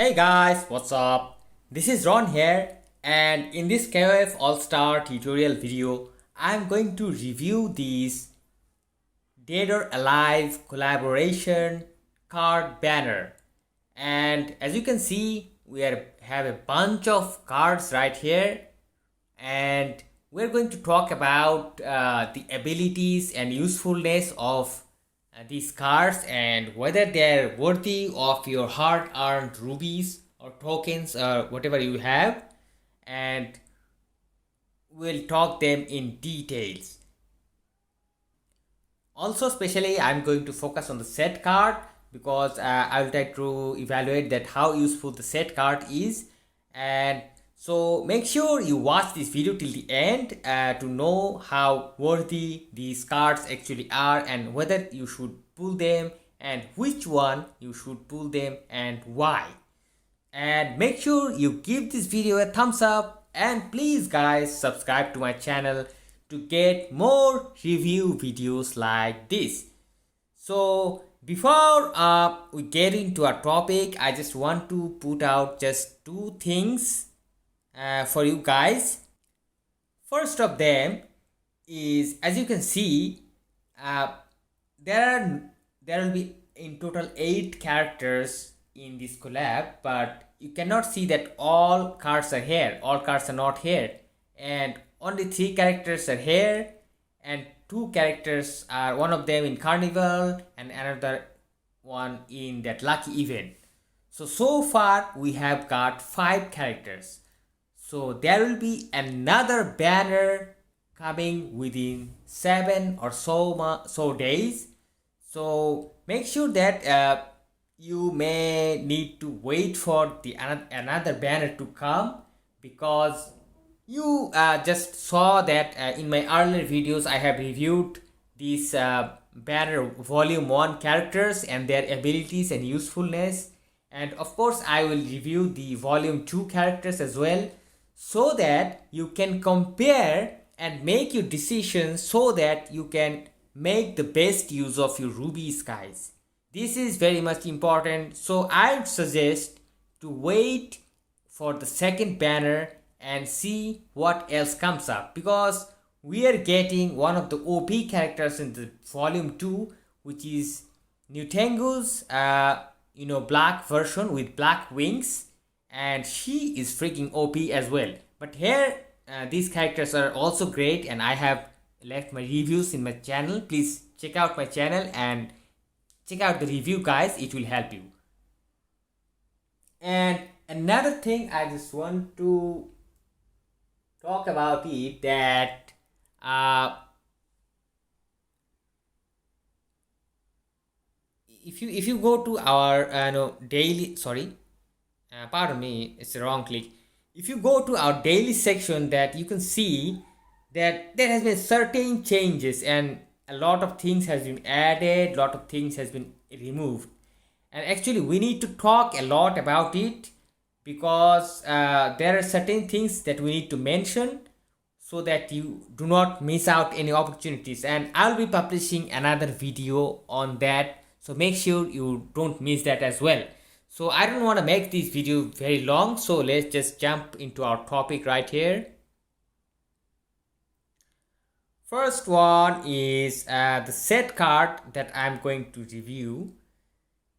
Hey guys, what's up? This is Ron here, and in this KOF All-Star tutorial video, I'm going to review these Dead or Alive collaboration card banner. And as you can see, have a bunch of cards right here, and we're going to talk about the abilities and usefulness of these cards and whether they're worthy of your hard-earned rubies or tokens or whatever you have, and we'll talk them in details. Also, especially I'm going to focus on the set card because I will try to evaluate that how useful the set card is, and so make sure you watch this video till the end to know how worthy these cards actually are and whether you should pull them and which one you should pull them and why. And make sure you give this video a thumbs up, and please guys subscribe to my channel to get more review videos like this. So before we get into our topic, I just want to put out just two things for you guys. First of them is, as you can see, there will be in total 8 characters in this collab, but you cannot see that all cards are here. All cards are not here, and only 3 characters are here, and 2 characters are, one of them in Carnival and another one in that lucky event. So far we have got 5 characters. So there will be another banner coming within 7 or so days. So make sure that you may need to wait for the another banner to come, because you just saw that in my earlier videos I have reviewed these banner volume 1 characters and their abilities and usefulness, and of course I will review the volume 2 characters as well, so that you can compare and make your decisions so that you can make the best use of your rubies, guys. This is very much important, so I would suggest to wait for the second banner and see what else comes up, because we are getting one of the OP characters in the volume 2, which is Nyotengu's black version with black wings, and she is freaking OP as well. But here these characters are also great, and I have left my reviews in my channel. Please check out my channel and check out the review, guys. It will help you. And another thing I just want to talk about it, that if you go to our daily, pardon me, it's the wrong click. If you go to our daily section, that you can see that there has been certain changes and a lot of things has been added, lot of things has been removed, and actually we need to talk a lot about it, because there are certain things that we need to mention so that you do not miss out any opportunities, and I'll be publishing another video on that, so make sure you don't miss that as well. So I don't want to make this video very long, so let's just jump into our topic right here. First one is the set card that I'm going to review.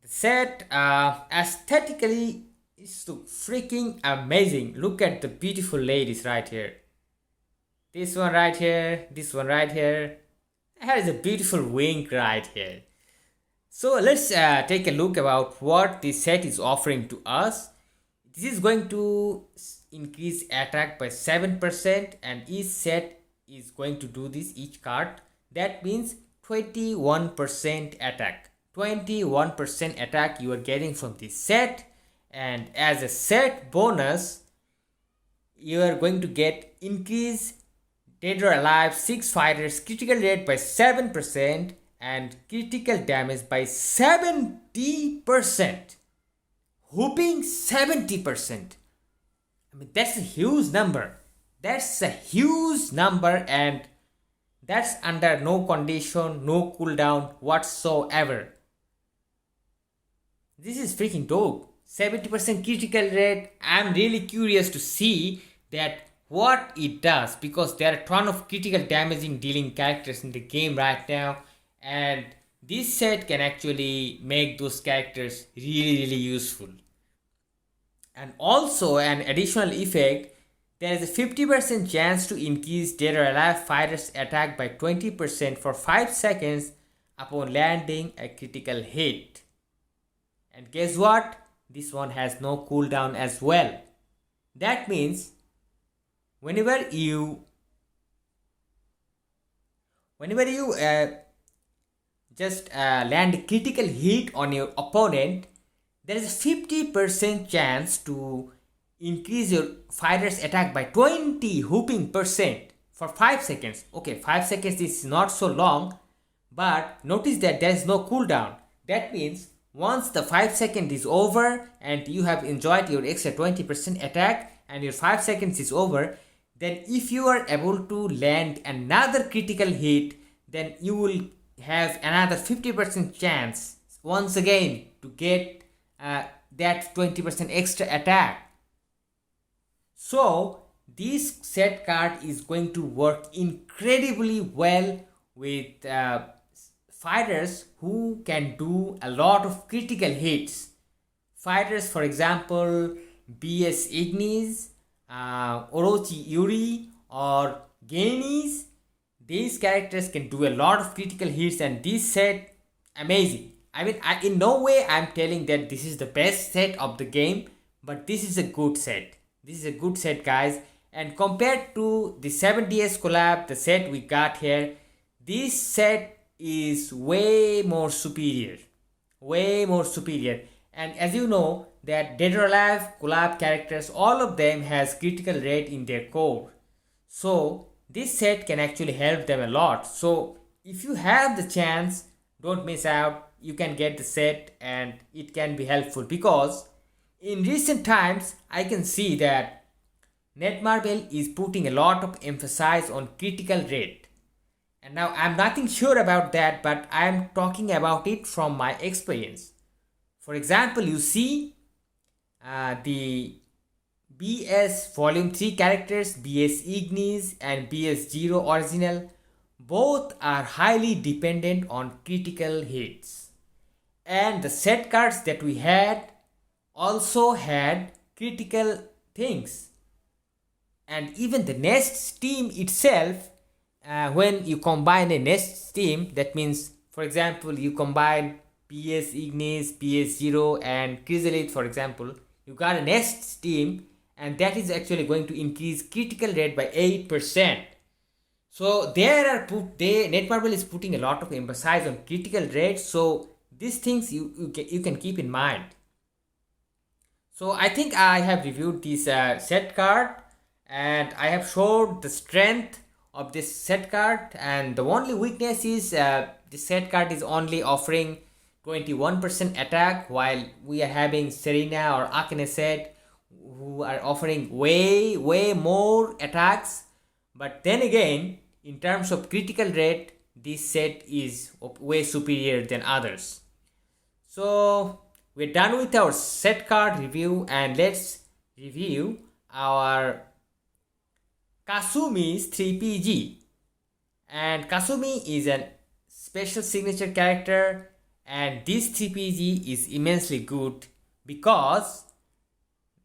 The set aesthetically is so freaking amazing. Look at the beautiful ladies right here. This one right here, this one right here. Here is a beautiful wing right here. So let's take a look about what this set is offering to us. This is going to increase attack by 7%, and each set is going to do this, each card. That means 21% attack. 21% attack you are getting from this set, and as a set bonus you are going to get increase Dead or Alive 6 fighters critical rate by 7% and critical damage by 70%. Whooping 70%. I mean, that's a huge number. That's a huge number, and that's under no condition, no cooldown whatsoever. This is freaking dope. 70% critical rate. I'm really curious to see that what it does, because there are a ton of critical damaging dealing characters in the game right now, and this set can actually make those characters really useful. And also an additional effect, there is a 50% chance to increase dead or alive fighters attack by 20% for 5 seconds upon landing a critical hit. And guess what? This one has no cooldown as well. That means whenever you just land a critical hit on your opponent, there is a 50% chance to increase your fighter's attack by 20 whooping percent for 5 seconds. Okay, 5 seconds is not so long, but notice that there is no cooldown. That means once the 5 second is over and you have enjoyed your extra 20% attack and your 5 seconds is over, then if you are able to land another critical hit, then you will have another 50% chance once again to get that 20% extra attack. So this set card is going to work incredibly well with fighters who can do a lot of critical hits. Fighters, for example, BS Ignis, Orochi Yuri, or Genis. These characters can do a lot of critical hits, and this set, amazing. I mean, in no way I'm telling that this is the best set of the game, but this is a good set. This is a good set, guys. And compared to the 7DS collab, the set we got here, this set is way more superior. Way more superior. And as you know, that Dead or Alive collab characters, all of them has critical rate in their core. So this set can actually help them a lot. So if you have the chance, don't miss out. You can get the set and it can be helpful, because in recent times I can see that netmarble is putting a lot of emphasis on critical rate. And now I'm nothing sure about that, but I'm talking about it from my experience. For example, you see the BS Volume 3 characters, BS Ignis and BS Zero Original, both are highly dependent on critical hits. And the set cards that we had also had critical things. And even the nest team itself, when you combine a nest team, that means, for example, you combine BS Ignis, BS Zero and Chrysalid, for example, you got a nest team, and that is actually going to increase critical rate by 8%. So netmarble is putting a lot of emphasis on critical rate. So these things you can keep in mind. So I think I have reviewed this set card, and I have showed the strength of this set card, and the only weakness is this set card is only offering 21% attack, while we are having Serena or Akane set who are offering way more attacks. But then again, in terms of critical rate, this set is way superior than others. So we're done with our set card review, and let's review our Kasumi's 3PG. And Kasumi is a special signature character, and this 3PG is immensely good because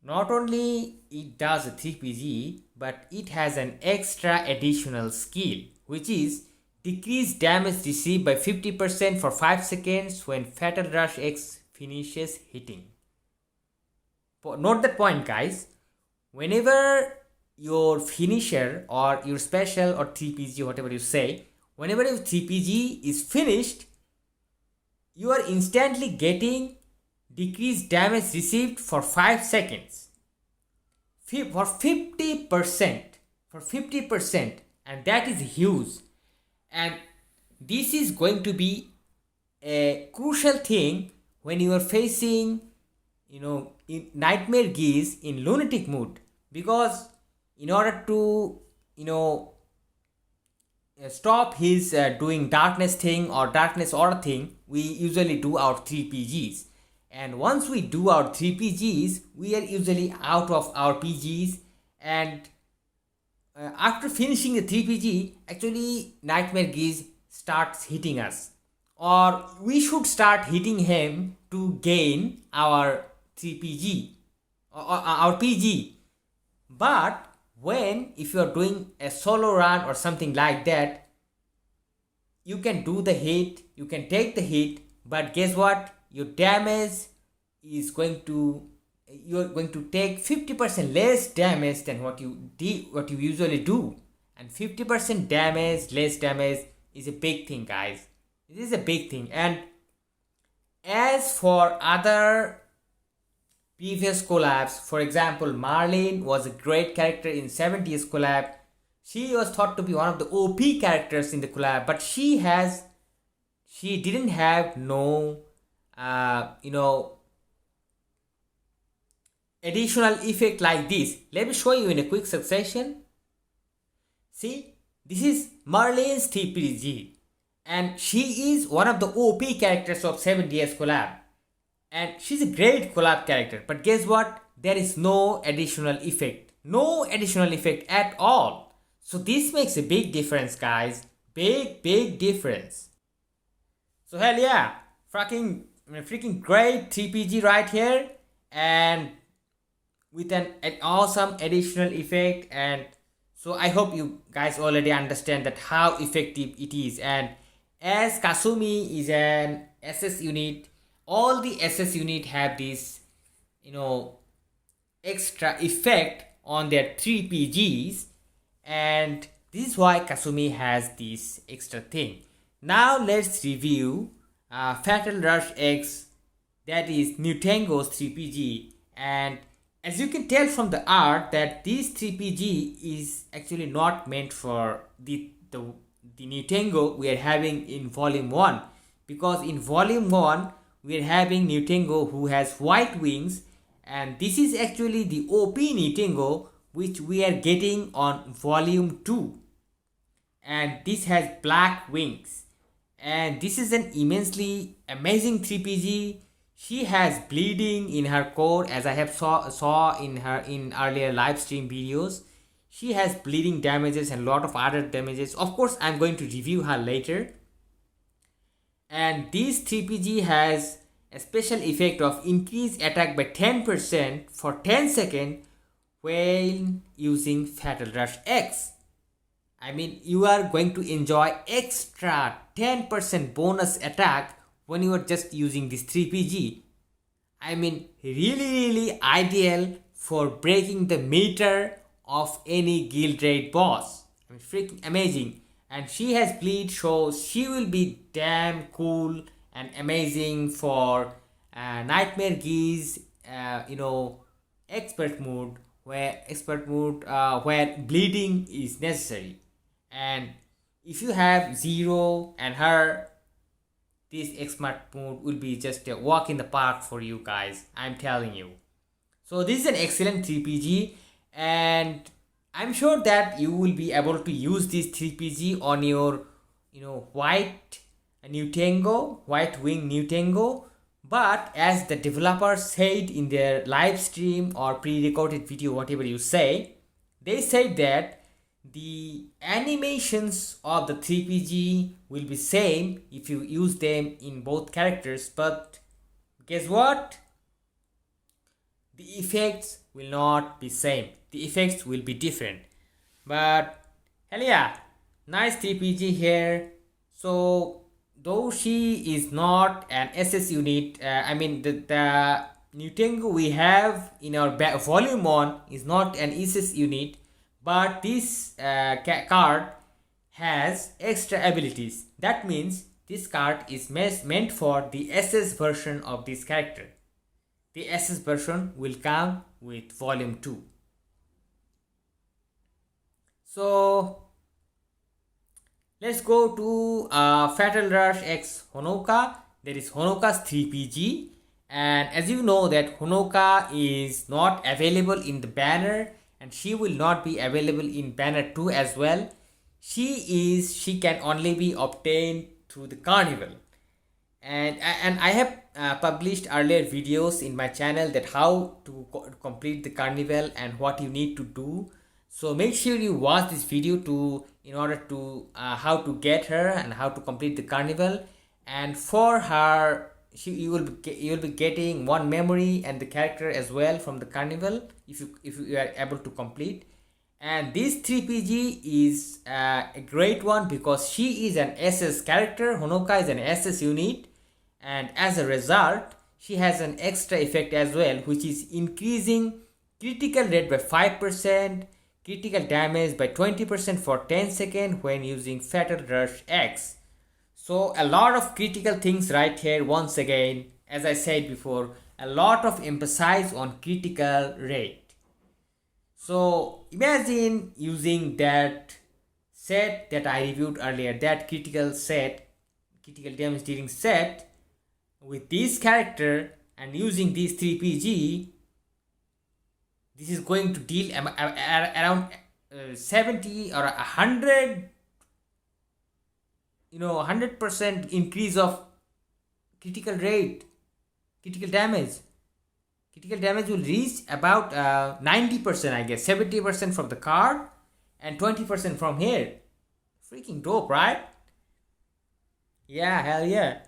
not only it does a 3PG, but it has an extra additional skill, which is decrease damage received by 50% for 5 seconds when Fatal Rush X finishes hitting. Note that point, guys. Whenever your finisher or your special or 3PG, whatever you say, whenever your 3PG is finished, you are instantly getting decreased damage received for 5 seconds. For 50%. For 50%. And that is huge. And this is going to be a crucial thing when you are facing, in Nightmare Geese in Lunatic Mood. Because in order to, stop his doing darkness thing or darkness aura thing, we usually do our 3PGs. And once we do our 3 PGs, we are usually out of our PGs, and after finishing the 3 PG, actually Nightmare Geese starts hitting us, or we should start hitting him to gain our 3 PG or our PG. But if you are doing a solo run or something like that, you can do the hit, you can take the hit, but guess what? Your damage is you're going to take 50% less damage than what you usually do. And 50% damage, less damage is a big thing, guys. It is a big thing. And as for other previous collabs, for example, Marlene was a great character in 70s collab. She was thought to be one of the OP characters in the collab, but she didn't have no additional effect like this. Let me show you in a quick succession. See, this is Marlene's TPG, and she is one of the OP characters of 70s collab, and she's a great collab character. But guess what? There is no additional effect at all. So this makes a big difference, guys. Big difference. So hell yeah, freaking great TPG right here, and with an awesome additional effect. And so I hope you guys already understand that how effective it is. And as Kasumi is an SS unit, all the SS unit have this extra effect on their 3 PGs, and this is why Kasumi has this extra thing. Now let's review Fatal Rush X, that is Nyotengu's 3 PG. And as you can tell from the art, that this 3 PG is actually not meant for the Nyotengu we are having in volume 1, because in volume 1 we are having Nyotengu who has white wings, and this is actually the OP Nyotengu which we are getting on volume 2, and this has black wings, and this is an immensely amazing 3 PG. She has bleeding in her core, as I have saw in earlier live stream videos. She has bleeding damages and lot of other damages. Of course, I'm going to review her later. And this 3 PG has a special effect of increase attack by 10% for 10 seconds when using Fatal Rush X. I mean, you are going to enjoy extra 10% bonus attack when you are just using this 3 PG. I mean, really ideal for breaking the meter of any guild raid boss. I mean, freaking amazing. And she has bleed, so she will be damn cool and amazing for Nightmare Geese expert mode, where bleeding is necessary. And if you have Zero and her, this expert mode will be just a walk in the park for you guys, I'm telling you. So this is an excellent 3 PG, and I'm sure that you will be able to use this 3 PG on your white wing Nyotengu. But as the developers said in their live stream or pre-recorded video, whatever you say, they said that the animations of the 3 PG will be same if you use them in both characters, but guess what? The effects will not be same. The effects will be different. But hell yeah, nice 3 PG here. So though she is not an SS unit, the Nyotengu we have in our volume 1 is not an SS unit, but this card has extra abilities. That means this card is meant for the SS version of this character. The SS version will come with volume 2. So let's go to Fatal Rush X Honoka. There is Honoka's 3 PG, and as you know that Honoka is not available in the banner, and she will not be available in banner 2 as well. She can only be obtained through the carnival. and I have published earlier videos in my channel that how to complete the carnival and what you need to do. So make sure you watch this video to in order to how to get her and how to complete the carnival. And for her, you will be getting one memory and the character as well from the carnival if you are able to complete. And this 3PG is a great one because she is an SS character. Honoka is an SS unit, and as a result she has an extra effect as well, which is increasing critical rate by 5%, critical damage by 20% for 10 seconds when using Fatal Rush X. So a lot of critical things right here. Once again, as I said before, a lot of emphasis on critical rate. So imagine using that set that I reviewed earlier, that critical damage dealing set with this character and using this 3PG. This is going to deal around 70 or 100, 100% increase of critical rate, critical damage. Critical damage will reach about 90%, I guess. 70% from the card and 20% from here. Freaking dope, right? Yeah, hell yeah.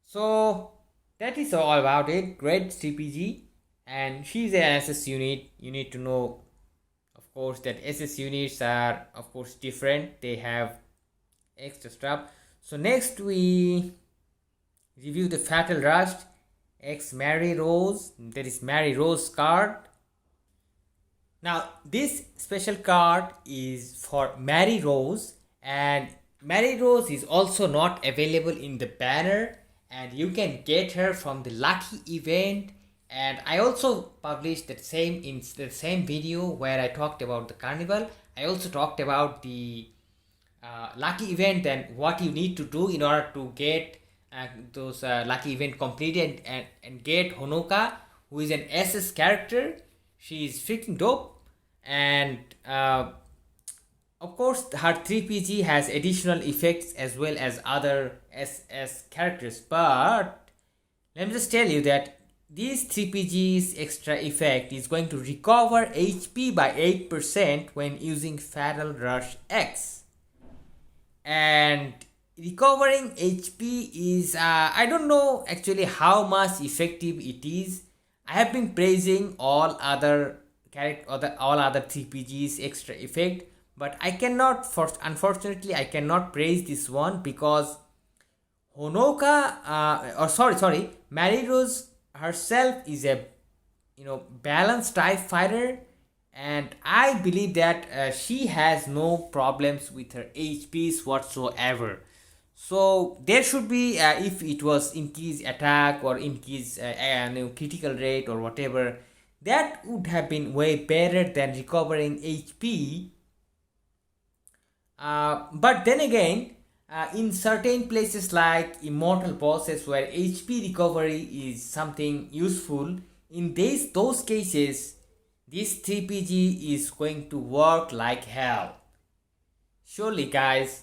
So that is all about it. Great CPG. And she's an SS unit. You need to know, of course, that SS units are, of course, different. They have extra stuff. So next we review the Fatal Rush X Mary Rose. That is Mary Rose card. Now this special card is for Mary Rose, and Mary Rose is also not available in the banner, and you can get her from the lucky event. And I also published that same in the same video where I talked about the carnival. I also talked about the lucky event and what you need to do in order to get those lucky event completed and get Honoka, who is an SS character. She is freaking dope. And of course her 3PG has additional effects as well as other SS characters. But let me just tell you that this 3PG's extra effect is going to recover HP by 8% when using Fatal Rush X. And recovering HP is I don't know actually how much effective it is. I have been praising all other 3PG's extra effect, but I cannot unfortunately I cannot praise this one because Honoka Mary Rose herself is a balanced type fighter, and I believe that she has no problems with her HPs whatsoever. So there should be if it was increased attack or increased critical rate or whatever, that would have been way better than recovering HP. But then again, in certain places like immortal bosses where HP recovery is something useful, in those cases this 3PG is going to work like hell. Surely guys,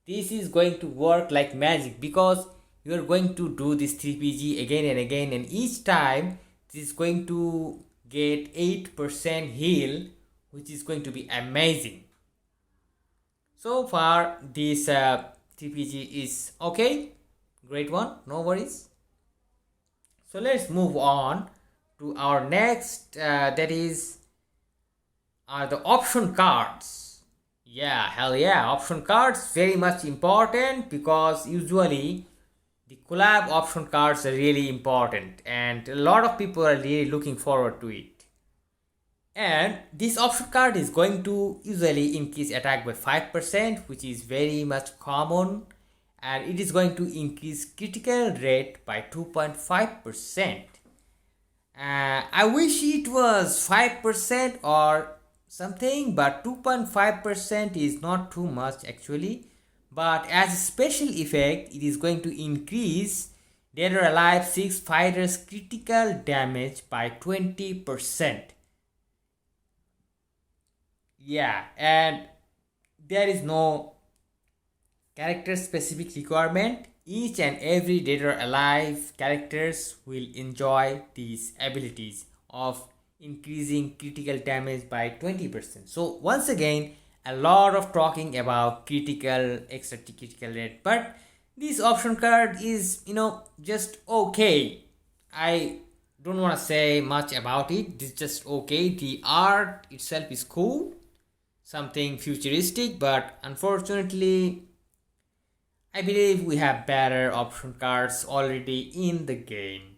this is going to work like magic because you are going to do this 3PG again and again, and each time this is going to get 8% heal, which is going to be amazing. So far this 3PG is okay, great one, no worries. So let's move on to our next, that is the option cards. Yeah, hell yeah, option cards very much important because usually the collab option cards are really important and a lot of people are really looking forward to it. And this option card is going to usually increase attack by 5%, which is very much common, and it is going to increase critical rate by 2.5%. I wish it was 5% or something, but 2.5% is not too much actually. But as a special effect, it is going to increase Dead or Alive 6 fighters critical damage by 20%. Yeah, and there is no character specific requirement. each and every dead or alive characters will enjoy these abilities of increasing critical damage by 20%. So once again, a lot of talking about critical, extra critical rate, but this option card is, just okay. I don't want to say much about it. It's just okay. The art itself is cool, something futuristic, but unfortunately I believe we have better option cards already in the game.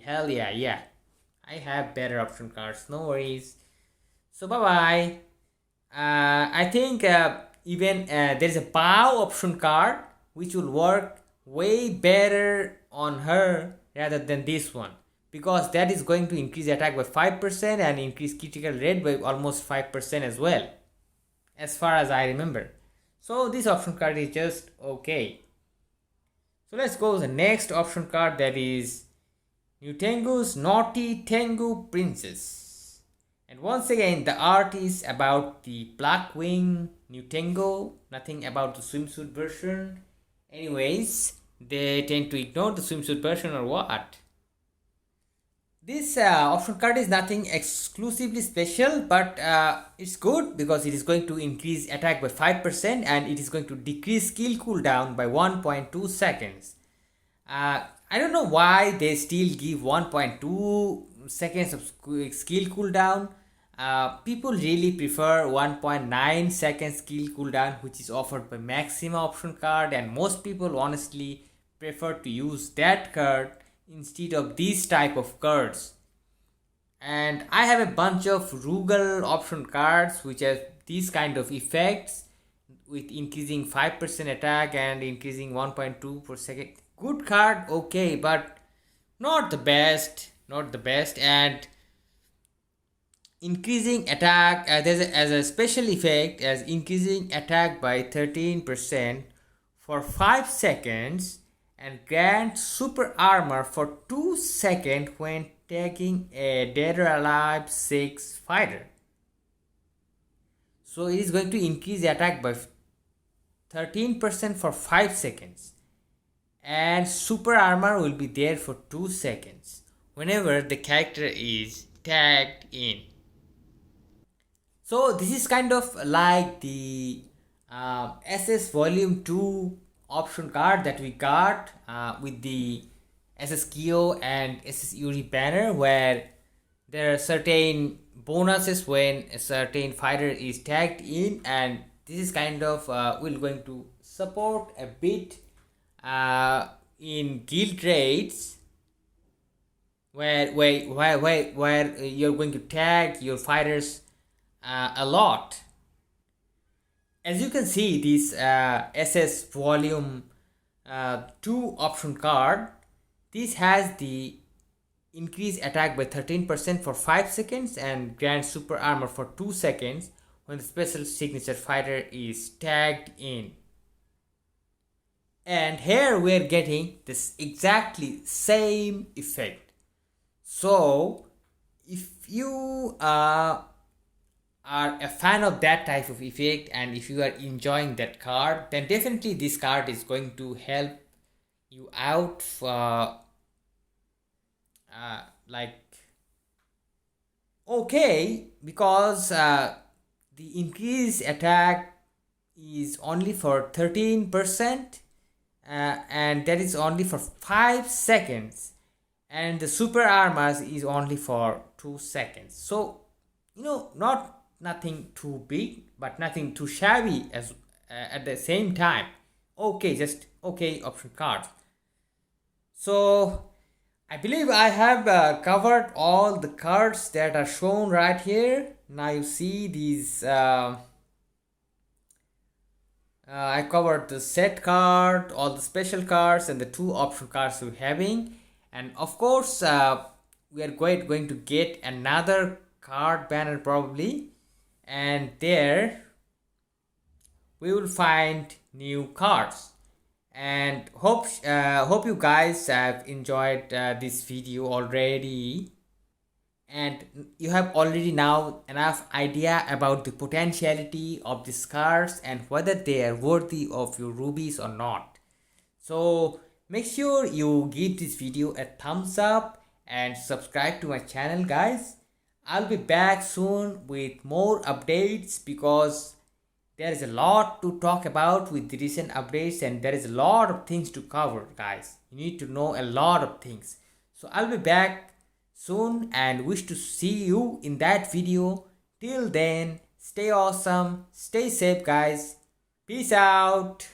Hell yeah. I have better option cards, no worries. So bye bye. I think even there's a bow option card which will work way better on her rather than this one, because that is going to increase attack by 5% and increase critical rate by almost 5% as well, as far as I remember. So this option card is just okay. So let's go to the next option card, that is Nyotengu's Nyotengu Princess. And once again, the art is about the black wing Nyotengu, nothing about the swimsuit version. Anyways, they tend to ignore the swimsuit version or what? This option card is nothing exclusively special, but it's good because it is going to increase attack by 5% and it is going to decrease skill cooldown by 1.2 seconds. I don't know why they still give 1.2 seconds of skill cooldown. People really prefer 1.9 seconds skill cooldown, which is offered by Maxima option card, and most people honestly prefer to use that card instead of these type of cards. And I have a bunch of Rugal option cards which have these kind of effects with increasing 5% attack and increasing 1.2 per second. Good card, okay, but not the best. And increasing attack as a special effect as increasing attack by 13% for 5 seconds and grant super armor for 2 seconds when tagging a dead or alive 6 fighter. So it is going to increase attack by 13% for 5 seconds and super armor will be there for 2 seconds whenever the character is tagged in. So this is kind of like the SS Volume 2 option card that we got with the SS Kyo and SS Yuri banner, where there are certain bonuses when a certain fighter is tagged in, and this is kind of will going to support a bit in guild raids where you're going to tag your fighters a lot. As you can see, this SS Volume 2 option card, this has the increase attack by 13% for 5 seconds and grant super armor for 2 seconds when the special signature fighter is tagged in. And here we are getting this exactly same effect. So if you are a fan of that type of effect and if you are enjoying that card, then definitely this card is going to help you out for okay, because the increased attack is only for 13% and that is only for 5 seconds, and the super armors is only for 2 seconds. So nothing too big but nothing too shabby as at the same time. Okay, just okay option cards. So I believe I have covered all the cards that are shown right here. Now you see these I covered the set card, all the special cards, and the 2 option cards we're having. And of course we are going to get another card banner probably, and there we will find new cards. And hope you guys have enjoyed this video already, and you have already now enough idea about the potentiality of these cards and whether they are worthy of your rubies or not. So make sure you give this video a thumbs up and subscribe to my channel, guys. I'll be back soon with more updates because there is a lot to talk about with the recent updates and there is a lot of things to cover, guys. You need to know a lot of things. So I'll be back soon and wish to see you in that video. Till then, stay awesome, stay safe, guys. Peace out.